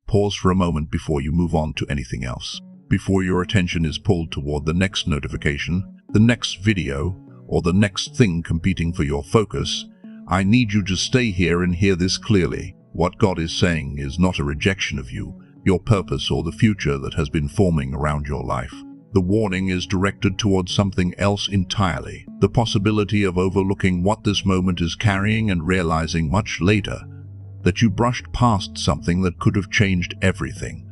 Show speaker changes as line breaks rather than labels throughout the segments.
pause for a moment before you move on to anything else. Before your attention is pulled toward the next notification, the next video, or the next thing competing for your focus, I need you to stay here and hear this clearly. What God is saying is not a rejection of you, your purpose, or the future that has been forming around your life. The warning is directed towards something else entirely, the possibility of overlooking what this moment is carrying and realizing much later that you brushed past something that could have changed everything.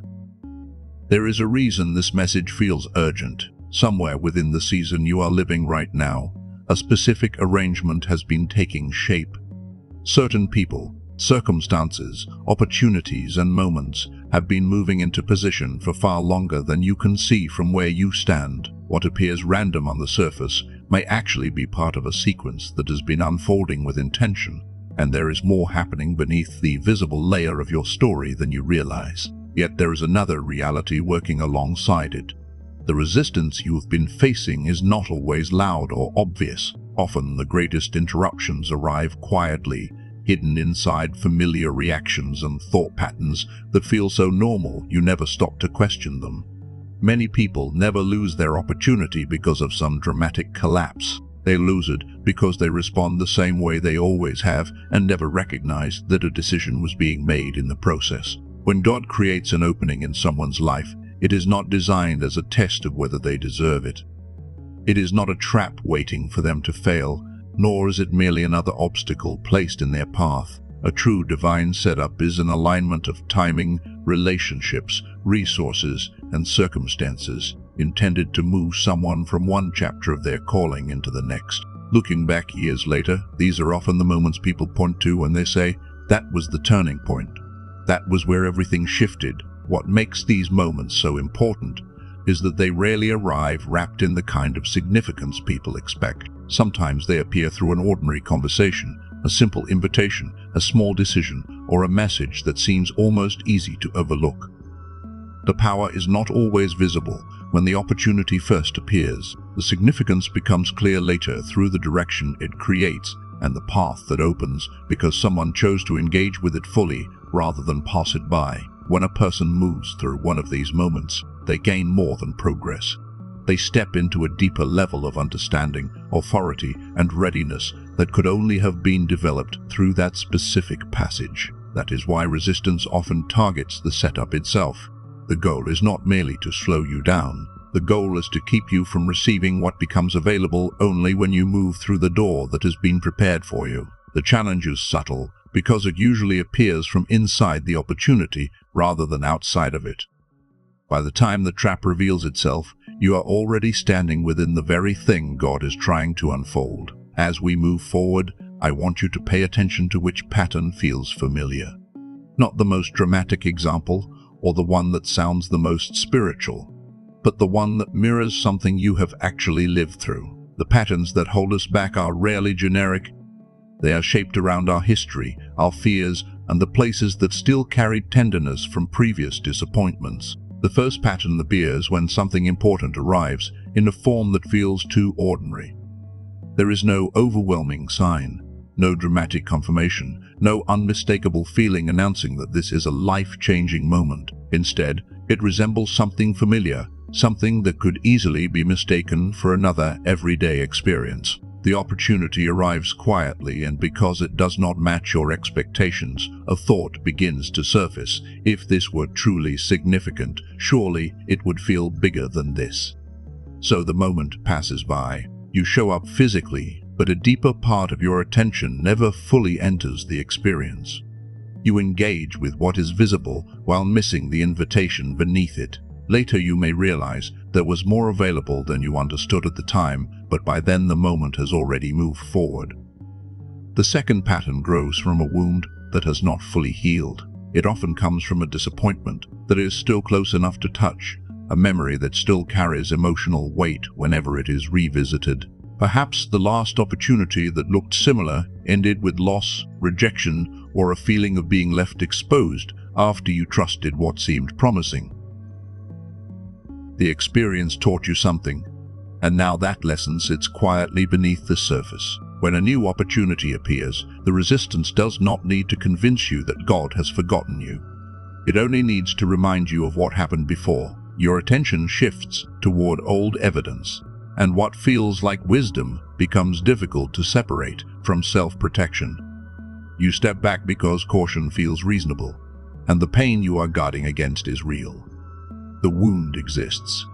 There is a reason this message feels urgent. Somewhere within the season you are living right now, a specific arrangement has been taking shape. Certain people, circumstances, opportunities, and moments have been moving into position for far longer than you can see from where you stand. What appears random on the surface may actually be part of a sequence that has been unfolding with intention, and there is more happening beneath the visible layer of your story than you realize. Yet there is another reality working alongside it. The resistance you've been facing is not always loud or obvious. Often the greatest interruptions arrive quietly, hidden inside familiar reactions and thought patterns that feel so normal you never stop to question them. Many people never lose their opportunity because of some dramatic collapse. They lose it because they respond the same way they always have and never recognize that a decision was being made in the process. When God creates an opening in someone's life, it is not designed as a test of whether they deserve it. It is not a trap waiting for them to fail, nor is it merely another obstacle placed in their path. A true divine setup is an alignment of timing, relationships, resources, and circumstances intended to move someone from one chapter of their calling into the next. Looking back years later, these are often the moments people point to when they say, "That was the turning point. That was where everything shifted." What makes these moments so important is that they rarely arrive wrapped in the kind of significance people expect. Sometimes they appear through an ordinary conversation, a simple invitation, a small decision, or a message that seems almost easy to overlook. The power is not always visible when the opportunity first appears. The significance becomes clear later through the direction it creates and the path that opens because someone chose to engage with it fully rather than pass it by. When a person moves through one of these moments, they gain more than progress. They step into a deeper level of understanding, authority, and readiness that could only have been developed through that specific passage. That is why resistance often targets the setup itself. The goal is not merely to slow you down. The goal is to keep you from receiving what becomes available only when you move through the door that has been prepared for you. The challenge is subtle, because it usually appears from inside the opportunity rather than outside of it. By the time the trap reveals itself, you are already standing within the very thing God is trying to unfold. As we move forward, I want you to pay attention to which pattern feels familiar. Not the most dramatic example, or the one that sounds the most spiritual, but the one that mirrors something you have actually lived through. The patterns that hold us back are rarely generic. They are shaped around our history, our fears, and the places that still carried tenderness from previous disappointments. The first pattern appears when something important arrives in a form that feels too ordinary. There is no overwhelming sign, no dramatic confirmation, no unmistakable feeling announcing that this is a life-changing moment. Instead, it resembles something familiar, something that could easily be mistaken for another everyday experience. The opportunity arrives quietly, and because it does not match your expectations, a thought begins to surface. If this were truly significant, surely it would feel bigger than this. So the moment passes by. You show up physically, but a deeper part of your attention never fully enters the experience. You engage with what is visible while missing the invitation beneath it. Later you may realize there was more available than you understood at the time, but by then the moment has already moved forward. The second pattern grows from a wound that has not fully healed. It often comes from a disappointment that is still close enough to touch, a memory that still carries emotional weight whenever it is revisited. Perhaps the last opportunity that looked similar ended with loss, rejection, or a feeling of being left exposed after you trusted what seemed promising. The experience taught you something, and now that lesson sits quietly beneath the surface. When a new opportunity appears, the resistance does not need to convince you that God has forgotten you. It only needs to remind you of what happened before. Your attention shifts toward old evidence, and what feels like wisdom becomes difficult to separate from self-protection. You step back because caution feels reasonable, and the pain you are guarding against is real. The wound exists.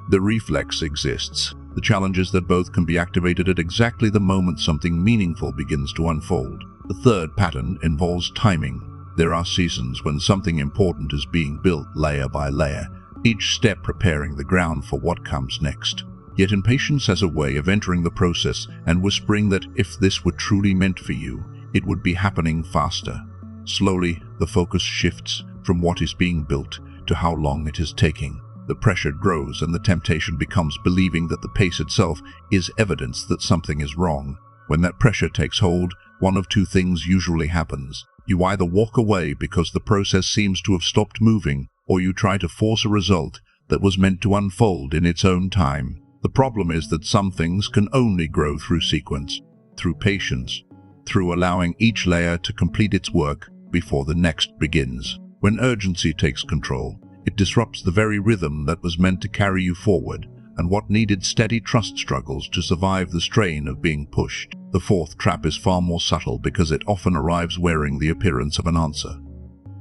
The reflex exists. The challenge is that both can be activated at exactly the moment something meaningful begins to unfold. The third pattern involves timing. There are seasons when something important is being built layer by layer, each step preparing the ground for what comes next. Yet impatience has a way of entering the process and whispering that if this were truly meant for you, it would be happening faster. Slowly, the focus shifts from what is being built to how long it is taking. The pressure grows and the temptation becomes believing that the pace itself is evidence that something is wrong. When that pressure takes hold, one of two things usually happens. You either walk away because the process seems to have stopped moving, or you try to force a result that was meant to unfold in its own time. The problem is that some things can only grow through sequence, through patience, through allowing each layer to complete its work before the next begins. When urgency takes control, it disrupts the very rhythm that was meant to carry you forward, and what needed steady trust struggles to survive the strain of being pushed. The fourth trap is far more subtle because it often arrives wearing the appearance of an answer.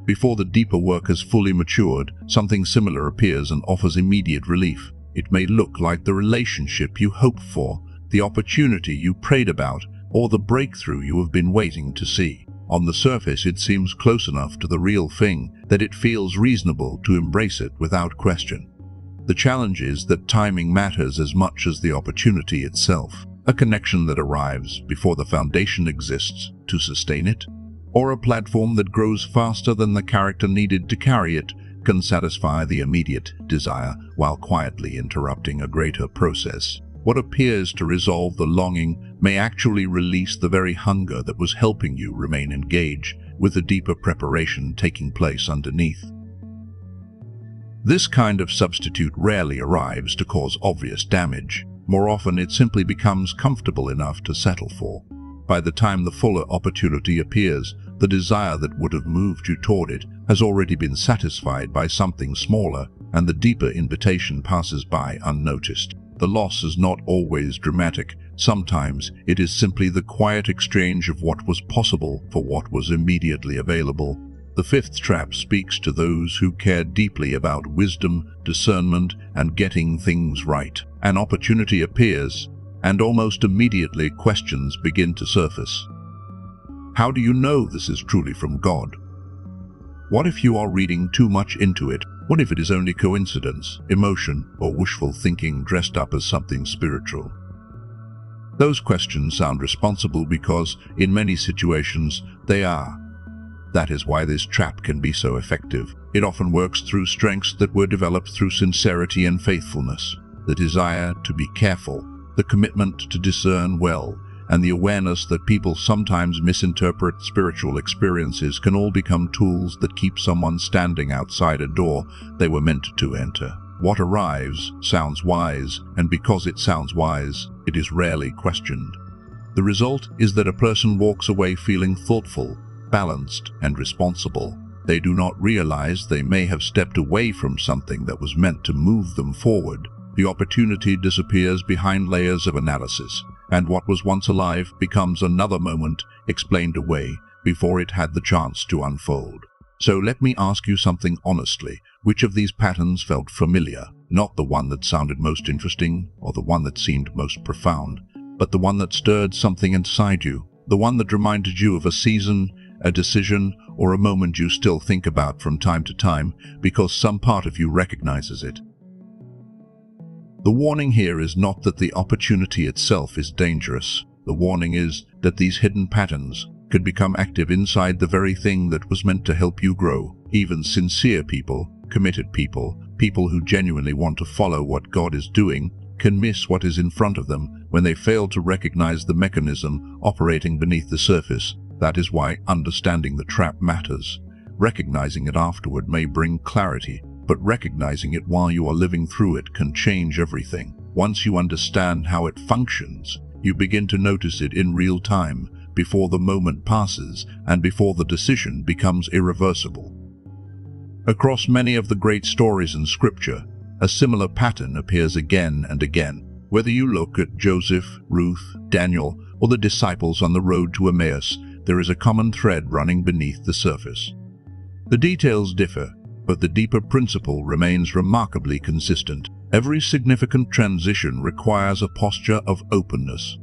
Before the deeper work has fully matured, something similar appears and offers immediate relief. It may look like the relationship you hoped for, the opportunity you prayed about, or the breakthrough you have been waiting to see. On the surface, it seems close enough to the real thing that it feels reasonable to embrace it without question. The challenge is that timing matters as much as the opportunity itself. A connection that arrives before the foundation exists to sustain it, or a platform that grows faster than the character needed to carry it, can satisfy the immediate desire while quietly interrupting a greater process. What appears to resolve the longing may actually release the very hunger that was helping you remain engaged with the deeper preparation taking place underneath. This kind of substitute rarely arrives to cause obvious damage. More often, it simply becomes comfortable enough to settle for. By the time the fuller opportunity appears, the desire that would have moved you toward it has already been satisfied by something smaller, and the deeper invitation passes by unnoticed. The loss is not always dramatic. Sometimes it is simply the quiet exchange of what was possible for what was immediately available. The fifth trap speaks to those who care deeply about wisdom, discernment, and getting things right. An opportunity appears, and almost immediately questions begin to surface. How do you know this is truly from God? What if you are reading too much into it? What if it is only coincidence, emotion, or wishful thinking dressed up as something spiritual? Those questions sound responsible because, in many situations, they are. That is why this trap can be so effective. It often works through strengths that were developed through sincerity and faithfulness. The desire to be careful, the commitment to discern well, and the awareness that people sometimes misinterpret spiritual experiences can all become tools that keep someone standing outside a door they were meant to enter. What arrives sounds wise, and because it sounds wise, it is rarely questioned. The result is that a person walks away feeling thoughtful, balanced, and responsible. They do not realize they may have stepped away from something that was meant to move them forward. The opportunity disappears behind layers of analysis, and what was once alive becomes another moment explained away before it had the chance to unfold. So let me ask you something honestly. Which of these patterns felt familiar? Not the one that sounded most interesting or the one that seemed most profound, but the one that stirred something inside you, the one that reminded you of a season, a decision, or a moment you still think about from time to time because some part of you recognizes it. The warning here is not that the opportunity itself is dangerous. The warning is that these hidden patterns could become active inside the very thing that was meant to help you grow. Even sincere people, committed people, people who genuinely want to follow what God is doing, can miss what is in front of them when they fail to recognize the mechanism operating beneath the surface. That is why understanding the trap matters. Recognizing it afterward may bring clarity, but recognizing it while you are living through it can change everything. Once you understand how it functions, you begin to notice it in real time, before the moment passes and before the decision becomes irreversible. Across many of the great stories in Scripture, a similar pattern appears again and again. Whether you look at Joseph, Ruth, Daniel, or the disciples on the road to Emmaus, there is a common thread running beneath the surface. The details differ, but the deeper principle remains remarkably consistent. Every significant transition requires a posture of openness.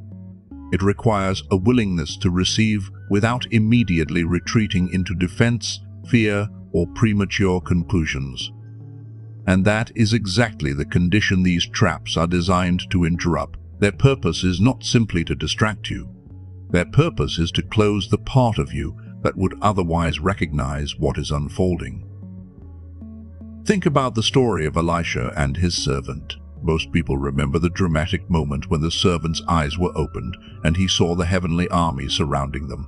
It requires a willingness to receive without immediately retreating into defense, fear, or premature conclusions. And that is exactly the condition these traps are designed to interrupt. Their purpose is not simply to distract you. Their purpose is to close the part of you that would otherwise recognize what is unfolding. Think about the story of Elisha and his servant. Most people remember the dramatic moment when the servant's eyes were opened and he saw the heavenly army surrounding them.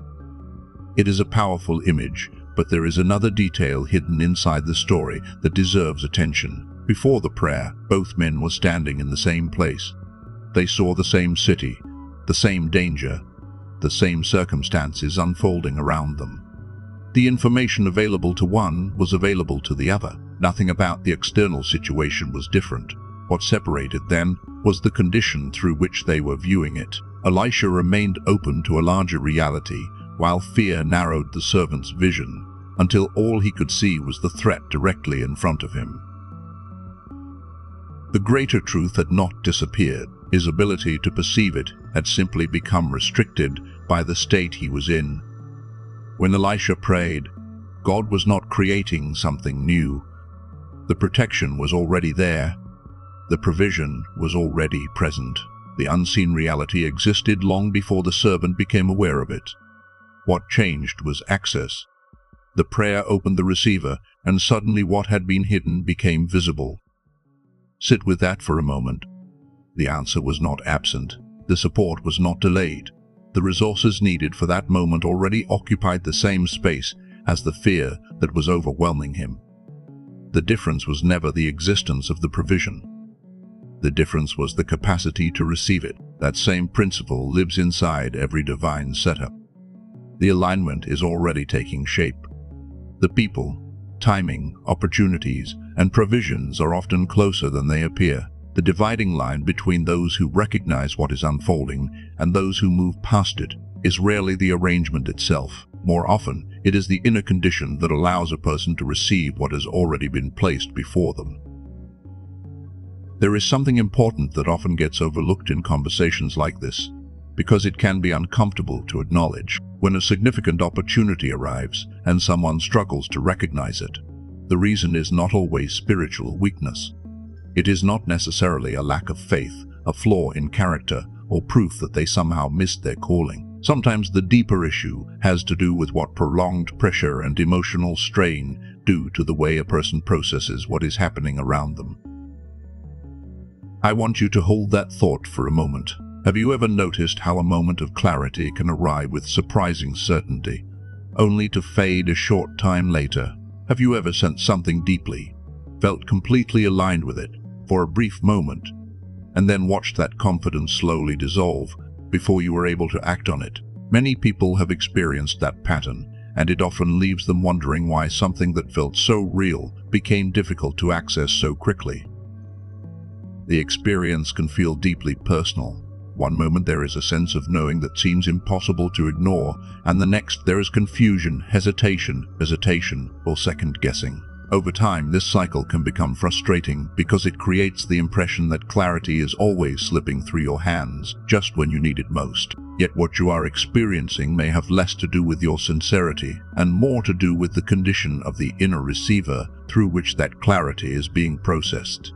It is a powerful image, but there is another detail hidden inside the story that deserves attention. Before the prayer, both men were standing in the same place. They saw the same city, the same danger, the same circumstances unfolding around them. The information available to one was available to the other. Nothing about the external situation was different. What separated them was the condition through which they were viewing it. Elisha remained open to a larger reality, while fear narrowed the servant's vision, until all he could see was the threat directly in front of him. The greater truth had not disappeared. His ability to perceive it had simply become restricted by the state he was in. When Elisha prayed, God was not creating something new. The protection was already there. The provision was already present. The unseen reality existed long before the servant became aware of it. What changed was access. The prayer opened the receiver, and suddenly what had been hidden became visible. Sit with that for a moment. The answer was not absent. The support was not delayed. The resources needed for that moment already occupied the same space as the fear that was overwhelming him. The difference was never the existence of the provision. The difference was the capacity to receive it. That same principle lives inside every divine setup. The alignment is already taking shape. The people, timing, opportunities, and provisions are often closer than they appear. The dividing line between those who recognize what is unfolding and those who move past it is rarely the arrangement itself. More often, it is the inner condition that allows a person to receive what has already been placed before them. There is something important that often gets overlooked in conversations like this, because it can be uncomfortable to acknowledge. When a significant opportunity arrives and someone struggles to recognize it, the reason is not always spiritual weakness. It is not necessarily a lack of faith, a flaw in character, or proof that they somehow missed their calling. Sometimes the deeper issue has to do with what prolonged pressure and emotional strain do to the way a person processes what is happening around them. I want you to hold that thought for a moment. Have you ever noticed how a moment of clarity can arrive with surprising certainty, only to fade a short time later? Have you ever sensed something deeply, felt completely aligned with it for a brief moment, and then watched that confidence slowly dissolve before you were able to act on it? Many people have experienced that pattern, and it often leaves them wondering why something that felt so real became difficult to access so quickly. The experience can feel deeply personal. One moment there is a sense of knowing that seems impossible to ignore, and the next there is confusion, hesitation, or second-guessing. Over time, this cycle can become frustrating because it creates the impression that clarity is always slipping through your hands just when you need it most. Yet what you are experiencing may have less to do with your sincerity and more to do with the condition of the inner receiver through which that clarity is being processed.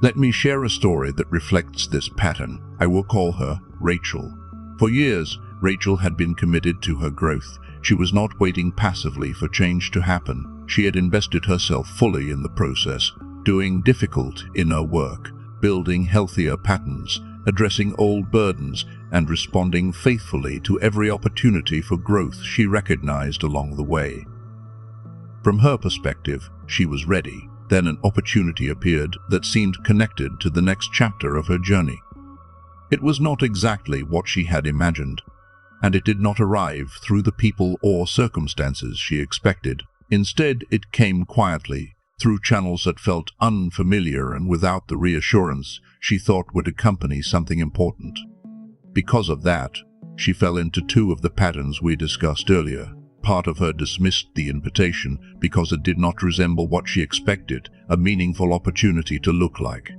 Let me share a story that reflects this pattern. I will call her Rachel. For years, Rachel had been committed to her growth. She was not waiting passively for change to happen. She had invested herself fully in the process, doing difficult inner work, building healthier patterns, addressing old burdens, and responding faithfully to every opportunity for growth she recognized along the way. From her perspective, she was ready. Then an opportunity appeared that seemed connected to the next chapter of her journey. It was not exactly what she had imagined, and it did not arrive through the people or circumstances she expected. Instead, it came quietly, through channels that felt unfamiliar and without the reassurance she thought would accompany something important. Because of that, she fell into two of the patterns we discussed earlier. Part of her dismissed the invitation because it did not resemble what she expected a meaningful opportunity to look like.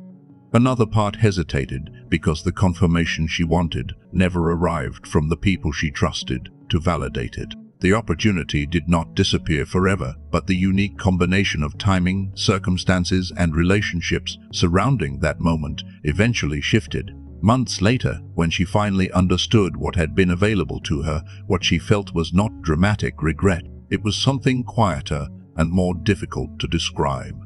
Another part hesitated because the confirmation she wanted never arrived from the people she trusted to validate it. The opportunity did not disappear forever, but the unique combination of timing, circumstances, and relationships surrounding that moment eventually shifted. Months later, when she finally understood what had been available to her, what she felt was not dramatic regret. It was something quieter and more difficult to describe.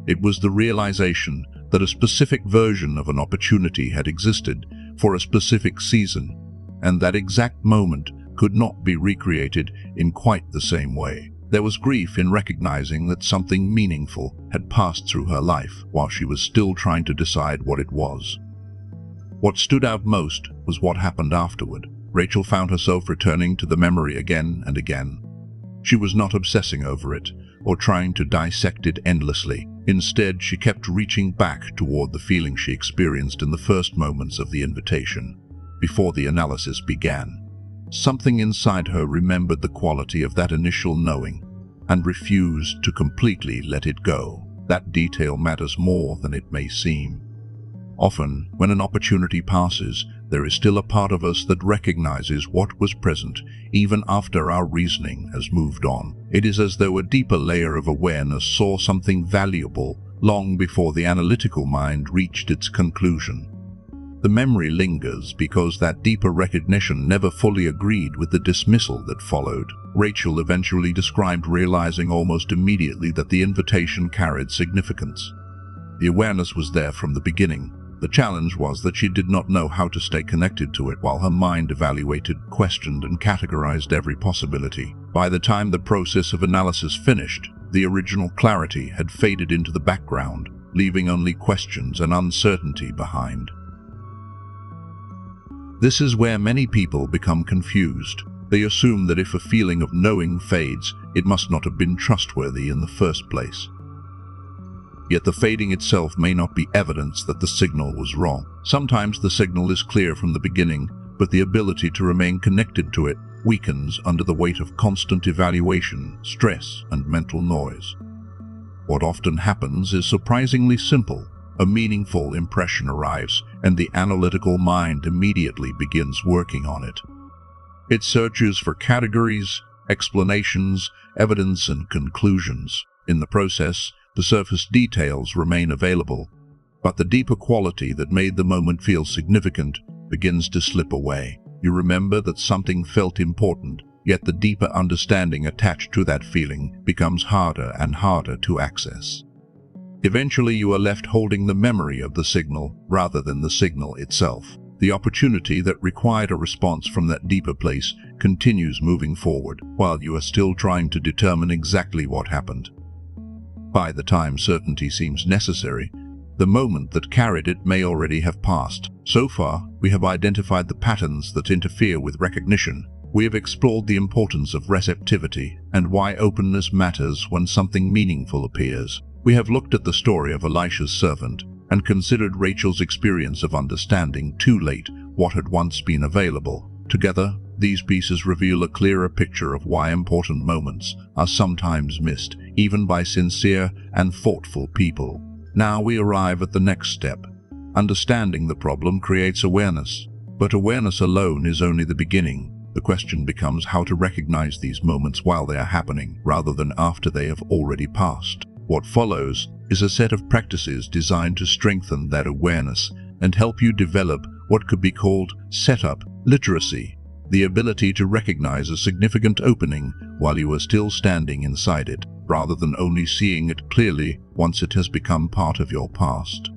It was the realization that a specific version of an opportunity had existed for a specific season, and that exact moment could not be recreated in quite the same way. There was grief in recognizing that something meaningful had passed through her life while she was still trying to decide what it was. What stood out most was what happened afterward. Rachel found herself returning to the memory again and again. She was not obsessing over it or trying to dissect it endlessly. Instead, she kept reaching back toward the feeling she experienced in the first moments of the invitation, before the analysis began. Something inside her remembered the quality of that initial knowing and refused to completely let it go. That detail matters more than it may seem. Often, when an opportunity passes, there is still a part of us that recognizes what was present, even after our reasoning has moved on. It is as though a deeper layer of awareness saw something valuable long before the analytical mind reached its conclusion. The memory lingers because that deeper recognition never fully agreed with the dismissal that followed. Rachel eventually described realizing almost immediately that the invitation carried significance. The awareness was there from the beginning. The challenge was that she did not know how to stay connected to it while her mind evaluated, questioned, and categorized every possibility. By the time the process of analysis finished, the original clarity had faded into the background, leaving only questions and uncertainty behind. This is where many people become confused. They assume that if a feeling of knowing fades, it must not have been trustworthy in the first place. Yet the fading itself may not be evidence that the signal was wrong. Sometimes the signal is clear from the beginning, but the ability to remain connected to it weakens under the weight of constant evaluation, stress, and mental noise. What often happens is surprisingly simple. A meaningful impression arrives, and the analytical mind immediately begins working on it. It searches for categories, explanations, evidence, and conclusions. In the process, the surface details remain available, but the deeper quality that made the moment feel significant begins to slip away. You remember that something felt important, yet the deeper understanding attached to that feeling becomes harder and harder to access. Eventually, you are left holding the memory of the signal rather than the signal itself. The opportunity that required a response from that deeper place continues moving forward, while you are still trying to determine exactly what happened. By the time certainty seems necessary, the moment that carried it may already have passed. So far, we have identified the patterns that interfere with recognition. We have explored the importance of receptivity and why openness matters when something meaningful appears. We have looked at the story of Elisha's servant and considered Rachel's experience of understanding too late what had once been available. Together, these pieces reveal a clearer picture of why important moments are sometimes missed, even by sincere and thoughtful people. Now we arrive at the next step. Understanding the problem creates awareness, but awareness alone is only the beginning. The question becomes how to recognize these moments while they are happening, rather than after they have already passed. What follows is a set of practices designed to strengthen that awareness and help you develop what could be called setup literacy, the ability to recognize a significant opening while you are still standing inside it, rather than only seeing it clearly once it has become part of your past.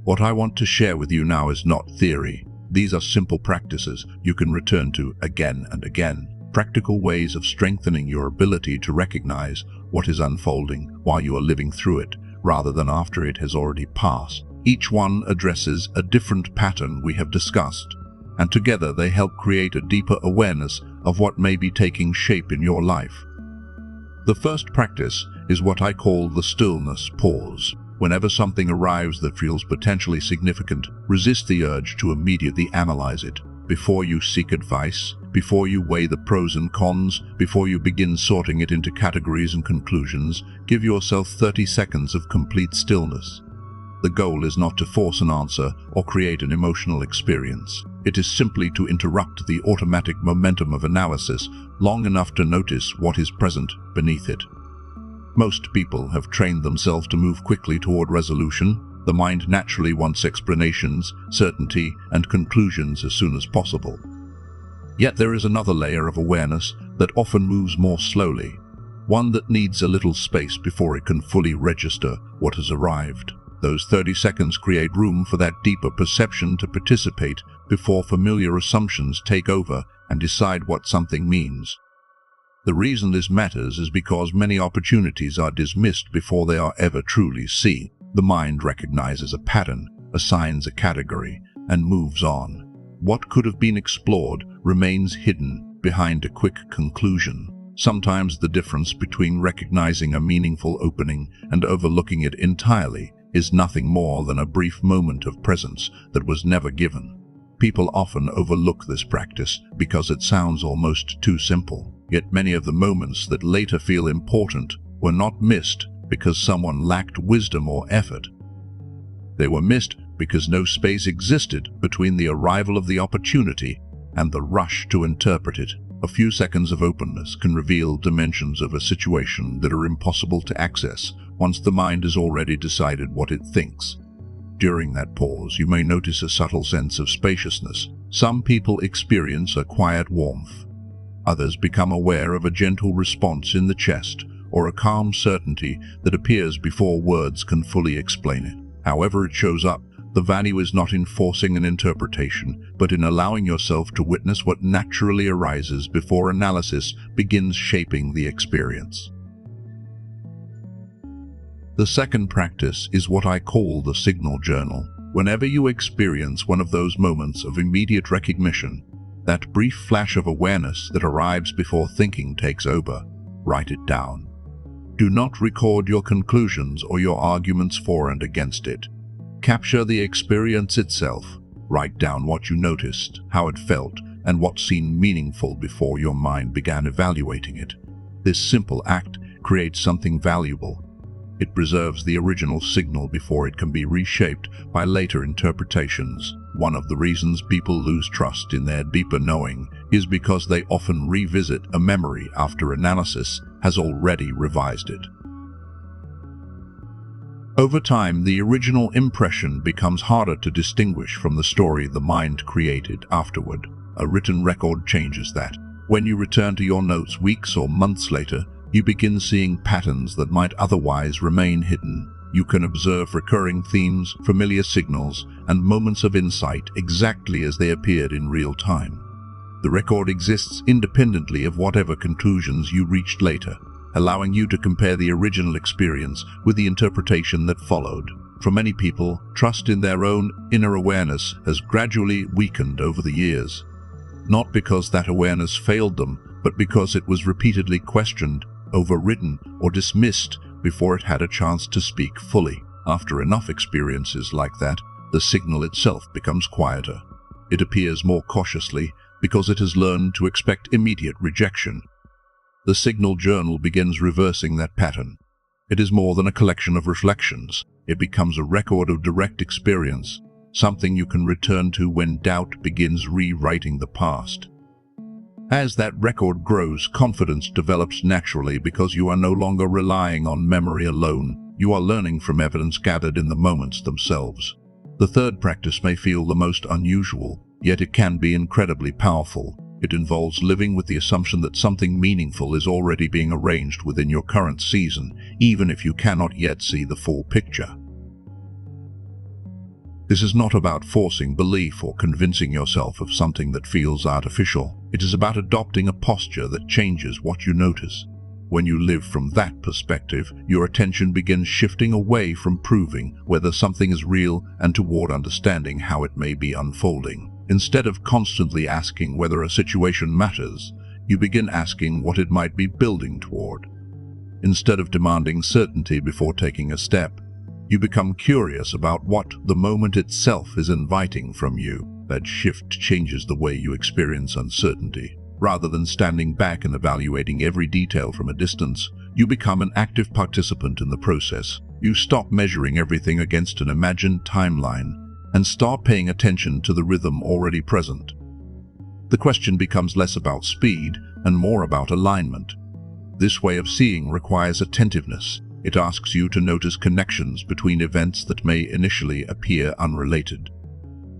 What I want to share with you now is not theory. These are simple practices you can return to again and again. Practical ways of strengthening your ability to recognize what is unfolding while you are living through it, rather than after it has already passed. Each one addresses a different pattern we have discussed, and together they help create a deeper awareness of what may be taking shape in your life. The first practice is what I call the stillness pause. Whenever something arrives that feels potentially significant, resist the urge to immediately analyze it. Before you seek advice, before you weigh the pros and cons, before you begin sorting it into categories and conclusions, give yourself 30 seconds of complete stillness. The goal is not to force an answer or create an emotional experience. It is simply to interrupt the automatic momentum of analysis long enough to notice what is present beneath it. Most people have trained themselves to move quickly toward resolution. The mind naturally wants explanations, certainty, and conclusions as soon as possible. Yet there is another layer of awareness that often moves more slowly, one that needs a little space before it can fully register what has arrived. Those 30 seconds create room for that deeper perception to participate before familiar assumptions take over and decide what something means. The reason this matters is because many opportunities are dismissed before they are ever truly seen. The mind recognizes a pattern, assigns a category, and moves on. What could have been explored remains hidden behind a quick conclusion. Sometimes the difference between recognizing a meaningful opening and overlooking it entirely is nothing more than a brief moment of presence that was never given. People often overlook this practice because it sounds almost too simple. Yet many of the moments that later feel important were not missed because someone lacked wisdom or effort. They were missed because no space existed between the arrival of the opportunity and the rush to interpret it. A few seconds of openness can reveal dimensions of a situation that are impossible to access once the mind has already decided what it thinks. During that pause, you may notice a subtle sense of spaciousness. Some people experience a quiet warmth. Others become aware of a gentle response in the chest or a calm certainty that appears before words can fully explain it. However it shows up, the value is not in forcing an interpretation, but in allowing yourself to witness what naturally arises before analysis begins shaping the experience. The second practice is what I call the signal journal. Whenever you experience one of those moments of immediate recognition, that brief flash of awareness that arrives before thinking takes over, write it down. Do not record your conclusions or your arguments for and against it. Capture the experience itself. Write down what you noticed, how it felt, and what seemed meaningful before your mind began evaluating it. This simple act creates something valuable. It preserves the original signal before it can be reshaped by later interpretations. One of the reasons people lose trust in their deeper knowing is because they often revisit a memory after analysis has already revised it. Over time, the original impression becomes harder to distinguish from the story the mind created afterward. A written record changes that. When you return to your notes weeks or months later, you begin seeing patterns that might otherwise remain hidden. You can observe recurring themes, familiar signals, and moments of insight exactly as they appeared in real time. The record exists independently of whatever conclusions you reached later, allowing you to compare the original experience with the interpretation that followed. For many people, trust in their own inner awareness has gradually weakened over the years. Not because that awareness failed them, but because it was repeatedly questioned, overridden, or dismissed before it had a chance to speak fully. After enough experiences like that, the signal itself becomes quieter. It appears more cautiously because it has learned to expect immediate rejection. The signal journal begins reversing that pattern. It is more than a collection of reflections. It becomes a record of direct experience, something you can return to when doubt begins rewriting the past. As that record grows, confidence develops naturally because you are no longer relying on memory alone. You are learning from evidence gathered in the moments themselves. The third practice may feel the most unusual, yet it can be incredibly powerful. It involves living with the assumption that something meaningful is already being arranged within your current season, even if you cannot yet see the full picture. This is not about forcing belief or convincing yourself of something that feels artificial. It is about adopting a posture that changes what you notice. When you live from that perspective, your attention begins shifting away from proving whether something is real and toward understanding how it may be unfolding. Instead of constantly asking whether a situation matters, you begin asking what it might be building toward. Instead of demanding certainty before taking a step, you become curious about what the moment itself is inviting from you. That shift changes the way you experience uncertainty. Rather than standing back and evaluating every detail from a distance, you become an active participant in the process. You stop measuring everything against an imagined timeline and start paying attention to the rhythm already present. The question becomes less about speed and more about alignment. This way of seeing requires attentiveness. It asks you to notice connections between events that may initially appear unrelated.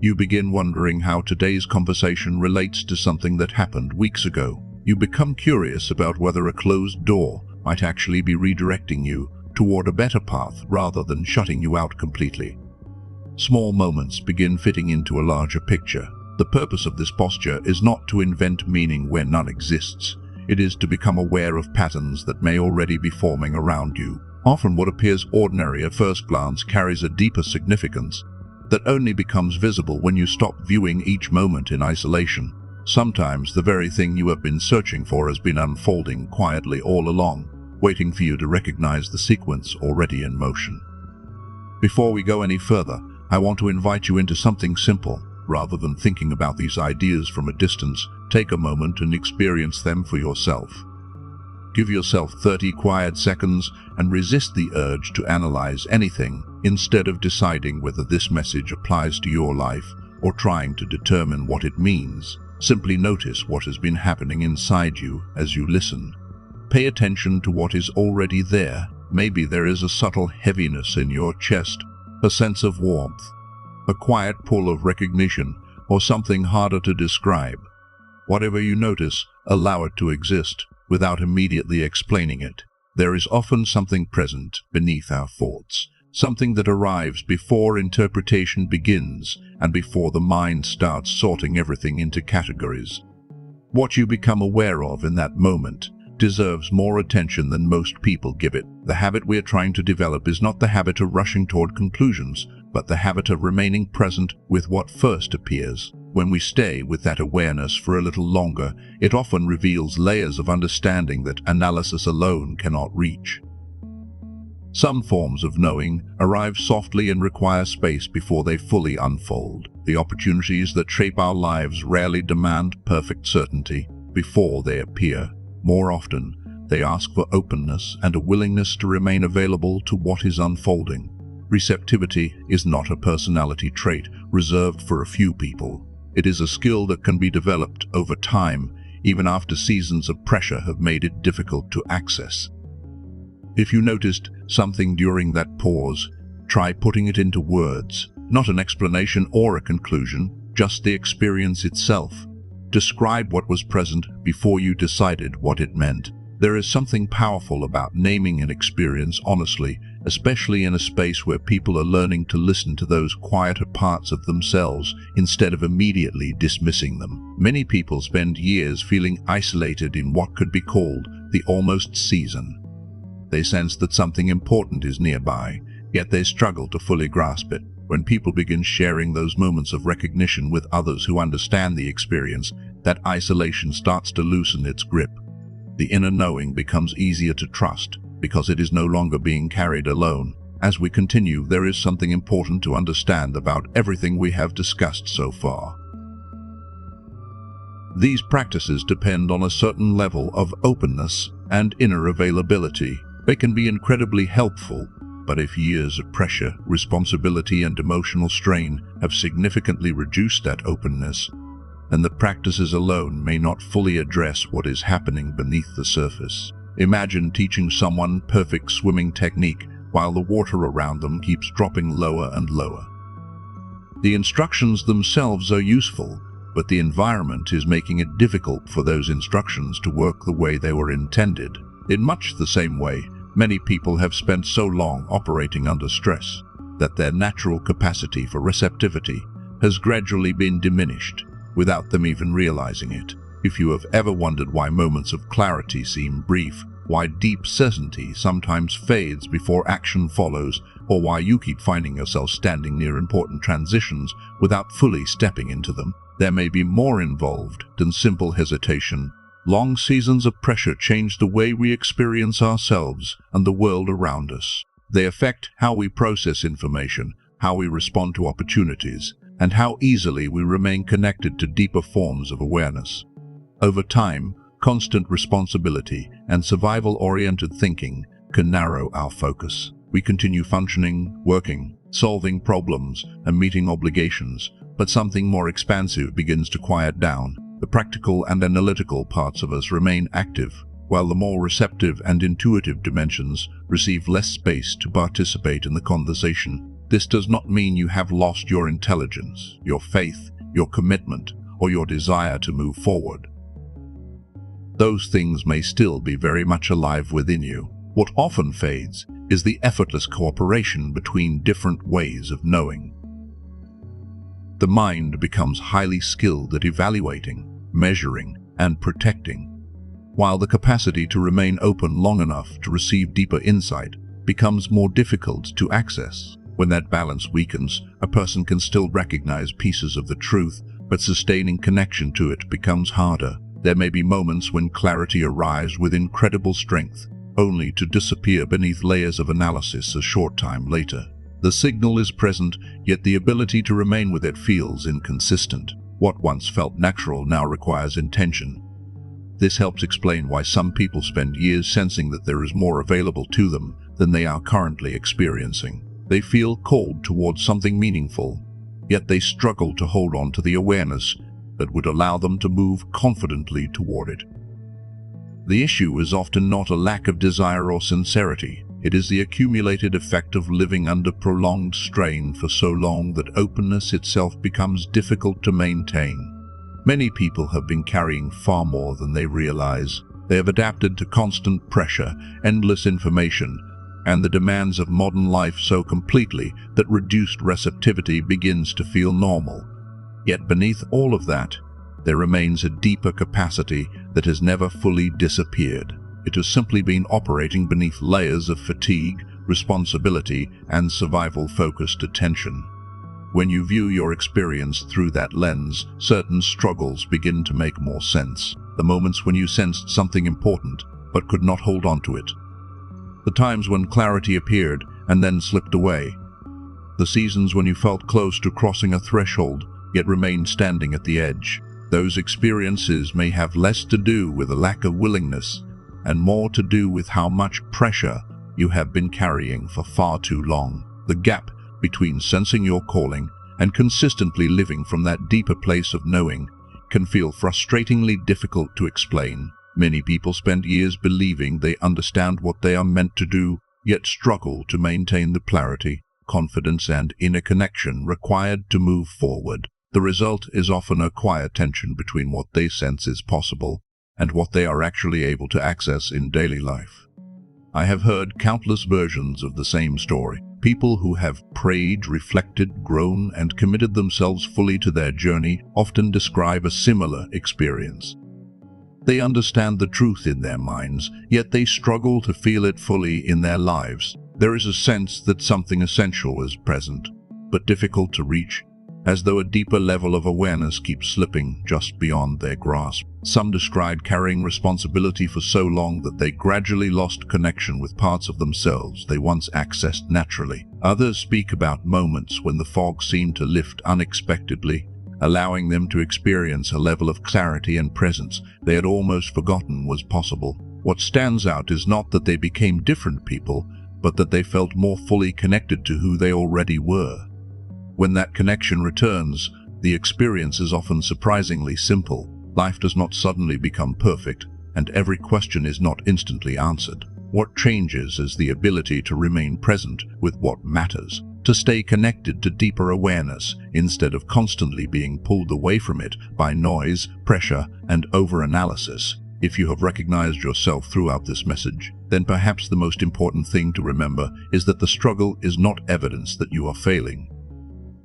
You begin wondering how today's conversation relates to something that happened weeks ago. You become curious about whether a closed door might actually be redirecting you toward a better path rather than shutting you out completely. Small moments begin fitting into a larger picture. The purpose of this posture is not to invent meaning where none exists. It is to become aware of patterns that may already be forming around you. Often what appears ordinary at first glance carries a deeper significance that only becomes visible when you stop viewing each moment in isolation. Sometimes the very thing you have been searching for has been unfolding quietly all along, waiting for you to recognize the sequence already in motion. Before we go any further, I want to invite you into something simple. Rather than thinking about these ideas from a distance, take a moment and experience them for yourself. Give yourself 30 quiet seconds and resist the urge to analyze anything instead of deciding whether this message applies to your life or trying to determine what it means. Simply notice what has been happening inside you as you listen. Pay attention to what is already there. Maybe there is a subtle heaviness in your chest, a sense of warmth, a quiet pull of recognition, or something harder to describe. Whatever you notice, allow it to exist without immediately explaining it. There is often something present beneath our thoughts, something that arrives before interpretation begins and before the mind starts sorting everything into categories. What you become aware of in that moment deserves more attention than most people give it. The habit we are trying to develop is not the habit of rushing toward conclusions, but the habit of remaining present with what first appears. When we stay with that awareness for a little longer, it often reveals layers of understanding that analysis alone cannot reach. Some forms of knowing arrive softly and require space before they fully unfold. The opportunities that shape our lives rarely demand perfect certainty before they appear. More often, they ask for openness and a willingness to remain available to what is unfolding. Receptivity is not a personality trait reserved for a few people. It is a skill that can be developed over time, even after seasons of pressure have made it difficult to access. If you noticed something during that pause, try putting it into words, not an explanation or a conclusion, just the experience itself. Describe what was present before you decided what it meant. There is something powerful about naming an experience honestly, especially in a space where people are learning to listen to those quieter parts of themselves instead of immediately dismissing them. Many people spend years feeling isolated in what could be called the almost season. They sense that something important is nearby, yet they struggle to fully grasp it. When people begin sharing those moments of recognition with others who understand the experience, that isolation starts to loosen its grip. The inner knowing becomes easier to trust because it is no longer being carried alone. As we continue, there is something important to understand about everything we have discussed so far. These practices depend on a certain level of openness and inner availability. They can be incredibly helpful, but if years of pressure, responsibility, and emotional strain have significantly reduced that openness, then the practices alone may not fully address what is happening beneath the surface. Imagine teaching someone perfect swimming technique while the water around them keeps dropping lower and lower. The instructions themselves are useful, but the environment is making it difficult for those instructions to work the way they were intended. In much the same way, many people have spent so long operating under stress that their natural capacity for receptivity has gradually been diminished without them even realizing it. If you have ever wondered why moments of clarity seem brief, why deep certainty sometimes fades before action follows, or why you keep finding yourself standing near important transitions without fully stepping into them, there may be more involved than simple hesitation. Long seasons of pressure change the way we experience ourselves and the world around us. They affect how we process information, how we respond to opportunities, and how easily we remain connected to deeper forms of awareness. Over time, constant responsibility and survival-oriented thinking can narrow our focus. We continue functioning, working, solving problems, and meeting obligations, but something more expansive begins to quiet down. The practical and analytical parts of us remain active, while the more receptive and intuitive dimensions receive less space to participate in the conversation. This does not mean you have lost your intelligence, your faith, your commitment, or your desire to move forward. Those things may still be very much alive within you. What often fades is the effortless cooperation between different ways of knowing. The mind becomes highly skilled at evaluating, measuring, and protecting, while the capacity to remain open long enough to receive deeper insight becomes more difficult to access. When that balance weakens, a person can still recognize pieces of the truth, but sustaining connection to it becomes harder. There may be moments when clarity arrives with incredible strength, only to disappear beneath layers of analysis a short time later. The signal is present, yet the ability to remain with it feels inconsistent. What once felt natural now requires intention. This helps explain why some people spend years sensing that there is more available to them than they are currently experiencing. They feel called towards something meaningful, yet they struggle to hold on to the awareness that would allow them to move confidently toward it. The issue is often not a lack of desire or sincerity. It is the accumulated effect of living under prolonged strain for so long that openness itself becomes difficult to maintain. Many people have been carrying far more than they realize. They have adapted to constant pressure, endless information, and the demands of modern life so completely that reduced receptivity begins to feel normal. Yet beneath all of that, there remains a deeper capacity that has never fully disappeared. It has simply been operating beneath layers of fatigue, responsibility, and survival-focused attention. When you view your experience through that lens, certain struggles begin to make more sense. The moments when you sensed something important, but could not hold on to it. The times when clarity appeared and then slipped away. The seasons when you felt close to crossing a threshold, yet remained standing at the edge. Those experiences may have less to do with a lack of willingness, and more to do with how much pressure you have been carrying for far too long. The gap between sensing your calling and consistently living from that deeper place of knowing can feel frustratingly difficult to explain. Many people spend years believing they understand what they are meant to do, yet struggle to maintain the clarity, confidence, and inner connection required to move forward. The result is often a quiet tension between what they sense is possible and what they are actually able to access in daily life. I have heard countless versions of the same story. People who have prayed, reflected, grown, and committed themselves fully to their journey often describe a similar experience. They understand the truth in their minds, yet they struggle to feel it fully in their lives. There is a sense that something essential is present, but difficult to reach, as though a deeper level of awareness keeps slipping just beyond their grasp. Some describe carrying responsibility for so long that they gradually lost connection with parts of themselves they once accessed naturally. Others speak about moments when the fog seemed to lift unexpectedly, allowing them to experience a level of clarity and presence they had almost forgotten was possible. What stands out is not that they became different people, but that they felt more fully connected to who they already were. When that connection returns, the experience is often surprisingly simple. Life does not suddenly become perfect, and every question is not instantly answered. What changes is the ability to remain present with what matters, to stay connected to deeper awareness instead of constantly being pulled away from it by noise, pressure, and over-analysis. If you have recognized yourself throughout this message, then perhaps the most important thing to remember is that the struggle is not evidence that you are failing.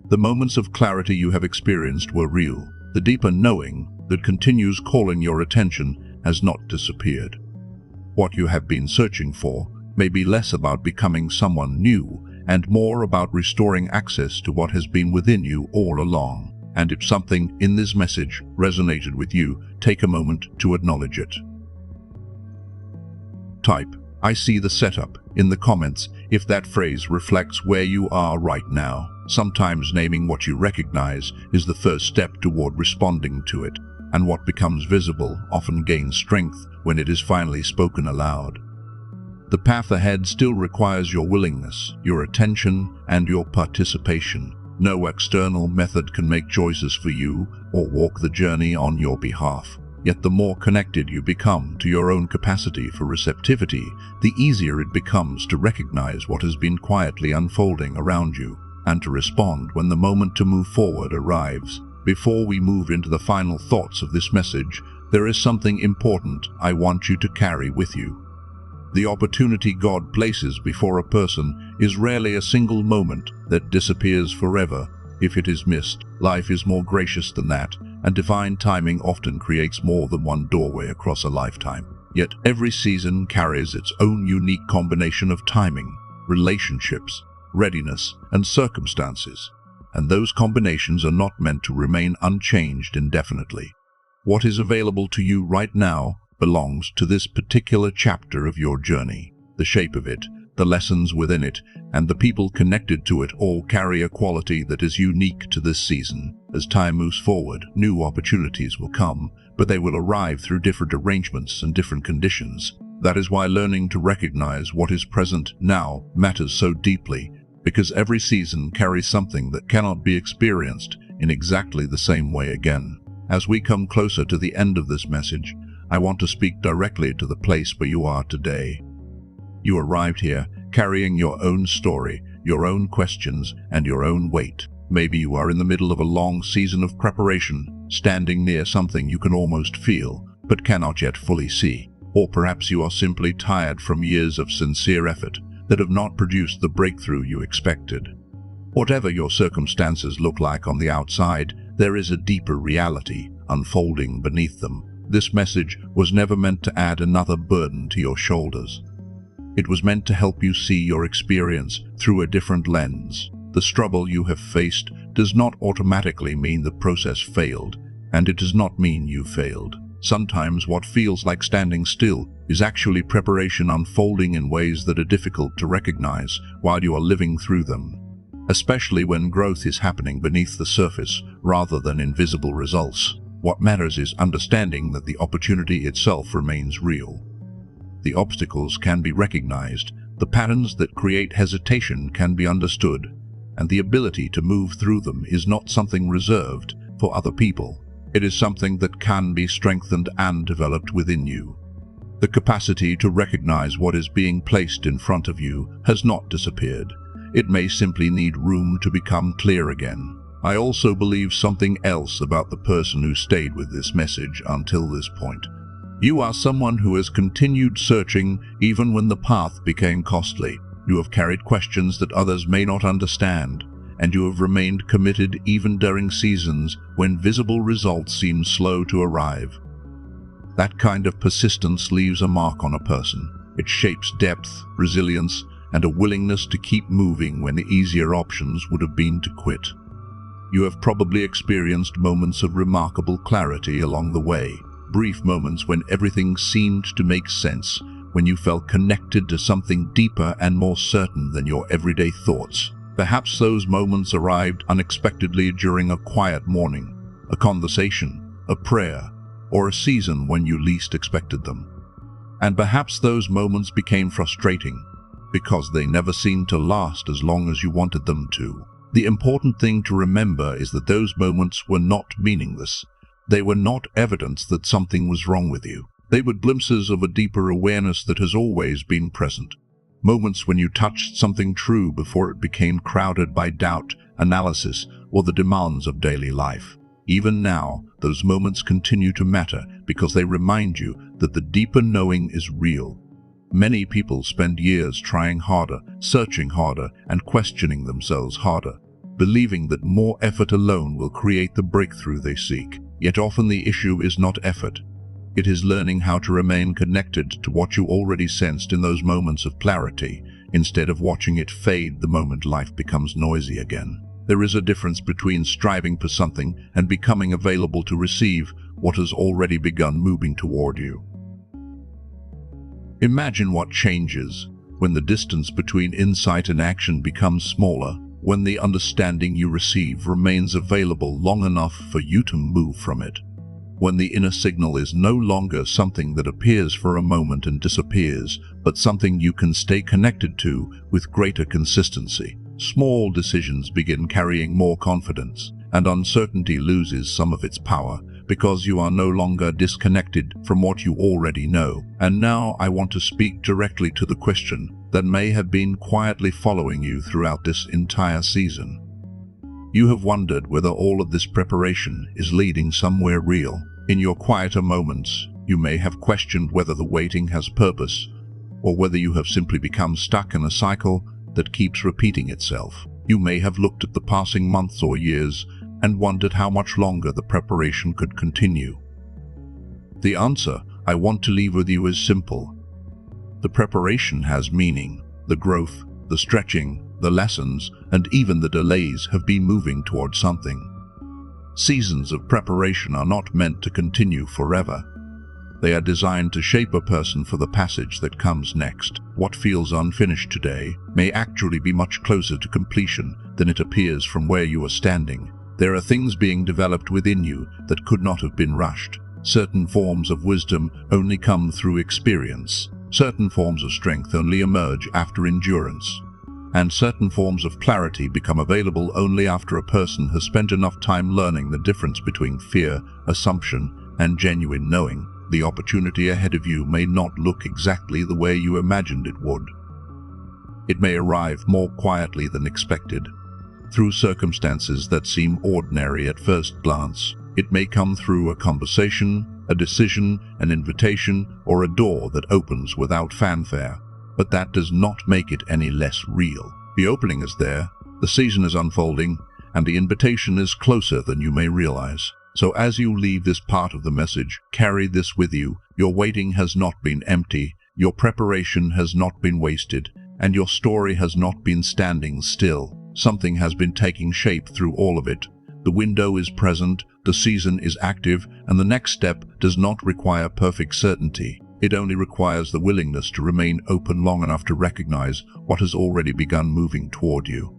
The moments of clarity you have experienced were real. The deeper knowing that continues calling your attention has not disappeared. What you have been searching for may be less about becoming someone new and more about restoring access to what has been within you all along. And if something in this message resonated with you, take a moment to acknowledge it. Type, "I see the setup," in the comments if that phrase reflects where you are right now. Sometimes naming what you recognize is the first step toward responding to it, and what becomes visible often gains strength when it is finally spoken aloud. The path ahead still requires your willingness, your attention, and your participation. No external method can make choices for you or walk the journey on your behalf. Yet the more connected you become to your own capacity for receptivity, the easier it becomes to recognize what has been quietly unfolding around you, and to respond when the moment to move forward arrives. Before we move into the final thoughts of this message, there is something important I want you to carry with you. The opportunity God places before a person is rarely a single moment that disappears forever. If it is missed, life is more gracious than that, and divine timing often creates more than one doorway across a lifetime. Yet every season carries its own unique combination of timing, relationships, readiness, and circumstances, and those combinations are not meant to remain unchanged indefinitely. What is available to you right now belongs to this particular chapter of your journey. The shape of it, the lessons within it, and the people connected to it all carry a quality that is unique to this season. As time moves forward, new opportunities will come, but they will arrive through different arrangements and different conditions. That is why learning to recognize what is present now matters so deeply, because every season carries something that cannot be experienced in exactly the same way again. As we come closer to the end of this message, I want to speak directly to the place where you are today. You arrived here carrying your own story, your own questions, and your own weight. Maybe you are in the middle of a long season of preparation, standing near something you can almost feel, but cannot yet fully see. Or perhaps you are simply tired from years of sincere effort that have not produced the breakthrough you expected. Whatever your circumstances look like on the outside, there is a deeper reality unfolding beneath them. This message was never meant to add another burden to your shoulders. It was meant to help you see your experience through a different lens. The struggle you have faced does not automatically mean the process failed, and it does not mean you failed. Sometimes what feels like standing still is actually preparation unfolding in ways that are difficult to recognize while you are living through them, especially when growth is happening beneath the surface rather than in visible results. What matters is understanding that the opportunity itself remains real. The obstacles can be recognized, the patterns that create hesitation can be understood, and the ability to move through them is not something reserved for other people. It is something that can be strengthened and developed within you. The capacity to recognize what is being placed in front of you has not disappeared. It may simply need room to become clear again. I also believe something else about the person who stayed with this message until this point. You are someone who has continued searching even when the path became costly. You have carried questions that others may not understand, and you have remained committed even during seasons when visible results seem slow to arrive. That kind of persistence leaves a mark on a person. It shapes depth, resilience, and a willingness to keep moving when the easier options would have been to quit. You have probably experienced moments of remarkable clarity along the way, brief moments when everything seemed to make sense, when you felt connected to something deeper and more certain than your everyday thoughts. Perhaps those moments arrived unexpectedly during a quiet morning, a conversation, a prayer, or a season when you least expected them. And perhaps those moments became frustrating, because they never seemed to last as long as you wanted them to. The important thing to remember is that those moments were not meaningless. They were not evidence that something was wrong with you. They were glimpses of a deeper awareness that has always been present. Moments when you touched something true before it became crowded by doubt, analysis, or the demands of daily life. Even now, those moments continue to matter because they remind you that the deeper knowing is real. Many people spend years trying harder, searching harder, and questioning themselves harder, believing that more effort alone will create the breakthrough they seek. Yet often the issue is not effort. It is learning how to remain connected to what you already sensed in those moments of clarity, instead of watching it fade the moment life becomes noisy again. There is a difference between striving for something and becoming available to receive what has already begun moving toward you. Imagine what changes when the distance between insight and action becomes smaller, when the understanding you receive remains available long enough for you to move from it, when the inner signal is no longer something that appears for a moment and disappears, but something you can stay connected to with greater consistency. Small decisions begin carrying more confidence, and uncertainty loses some of its power because you are no longer disconnected from what you already know. And now I want to speak directly to the question that may have been quietly following you throughout this entire season. You have wondered whether all of this preparation is leading somewhere real. In your quieter moments, you may have questioned whether the waiting has purpose, or whether you have simply become stuck in a cycle that keeps repeating itself. You may have looked at the passing months or years and wondered how much longer the preparation could continue. The answer I want to leave with you is simple. The preparation has meaning. The growth, the stretching, the lessons, and even the delays have been moving towards something. Seasons of preparation are not meant to continue forever. They are designed to shape a person for the passage that comes next. What feels unfinished today may actually be much closer to completion than it appears from where you are standing. There are things being developed within you that could not have been rushed. Certain forms of wisdom only come through experience. Certain forms of strength only emerge after endurance. And certain forms of clarity become available only after a person has spent enough time learning the difference between fear, assumption, and genuine knowing. The opportunity ahead of you may not look exactly the way you imagined it would. It may arrive more quietly than expected, through circumstances that seem ordinary at first glance. It may come through a conversation, a decision, an invitation, or a door that opens without fanfare. But that does not make it any less real. The opening is there, the season is unfolding, and the invitation is closer than you may realize. So as you leave this part of the message, carry this with you. Your waiting has not been empty, your preparation has not been wasted, and your story has not been standing still. Something has been taking shape through all of it. The window is present, the season is active, and the next step does not require perfect certainty. It only requires the willingness to remain open long enough to recognize what has already begun moving toward you.